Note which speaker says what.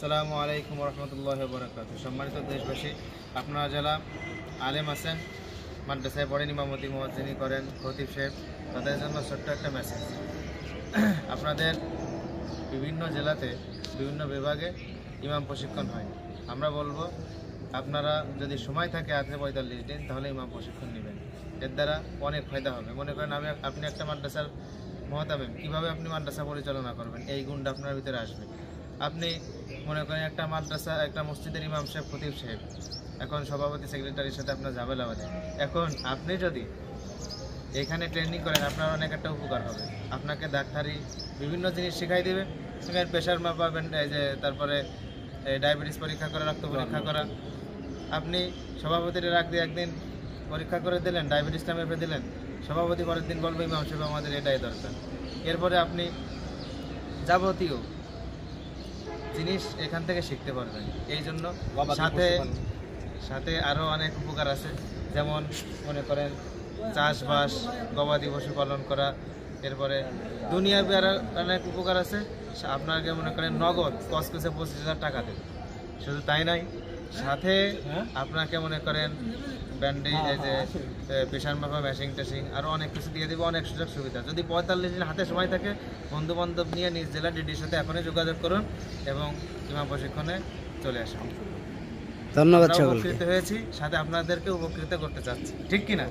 Speaker 1: আসসালামু আলাইকুম রহমতুল্লাহ বরকাত। সম্মানিত দেশবাসী, আপনারা যারা আলেম আছেন, মাদ্রাসায় পড়েন, ইমামতি মুয়াজ্জিনি করেন, খতিব সাহেব, তাদের জন্য ছোট্ট একটা মেসেজ। আপনাদের বিভিন্ন জেলাতে বিভিন্ন বিভাগে ইমাম প্রশিক্ষণ হয়। আমরা বলবো আপনারা যদি সময় থাকে হাতে 45 দিন, তাহলে ইমাম প্রশিক্ষণ নেবেন। এর দ্বারা অনেক ফায়দা হবে। মনে করেন আপনি একটা মাদ্রাসার মহতামিম, কীভাবে আপনি মাদ্রাসা পরিচালনা করবেন, এই গুণটা আপনার ভিতরে আসবে। আপনি মনে করেন একটা মাদ্রাসা, একটা মসজিদের ইমাম সাহেব, খতিব সাহেব, এখন সভাপতি সেক্রেটারির সাথে আপনার ঝামেলা হবে। এখন আপনি যদি এখানে ট্রেনিং করেন, আপনার অনেক একটা উপকার হবে। আপনাকে ডাক্তারি বিভিন্ন জিনিস শেখাই দেবে। প্রেশার মাপাবেন, এই যে তারপরে ডায়াবেটিস পরীক্ষা করা, রক্ত পরীক্ষা করা। আপনি সভাপতির রাখ দিয়ে একদিন পরীক্ষা করে দিলেন, ডায়াবেটিসটা মেপে দিলেন, সভাপতি পরের দিন বলবে ইমাম সাহেব আমাদের এটাই দরকার। এরপরে আপনি যাবতীয় জিনিস এখান থেকে শিখতে পারবেন। এই জন্য সাথে সাথে আরও অনেক উপকার আছে, যেমন মনে করেন চাষবাস, গবাদি পশু পালন করা, এরপরে দুনিয়ার অনেক উপকার আছে। আপনাকে মনে করেন নগদ কসকসে 25,000 টাকা দেবে। শুধু তাই নয়, সাথে আপনাকে মনে করেন ব্যান্ডেজ, এই যে প্রেশার মাপা মেশিন টেশিং, আরও অনেক কিছু দিয়ে দেবো, অনেক সুযোগ সুবিধা। যদি 45 দিন হাতে সময় থাকে, বন্ধু বান্ধব নিয়ে নিজ জেলা ডিডির সাথে এখনই যোগাযোগ করুন এবং ইমাম প্রশিক্ষণে চলে আসুন।
Speaker 2: ধন্যবাদ।
Speaker 1: উপকৃত হয়েছি, সাথে আপনাদেরকে উপকৃত করতে চাচ্ছি, ঠিক কিনা?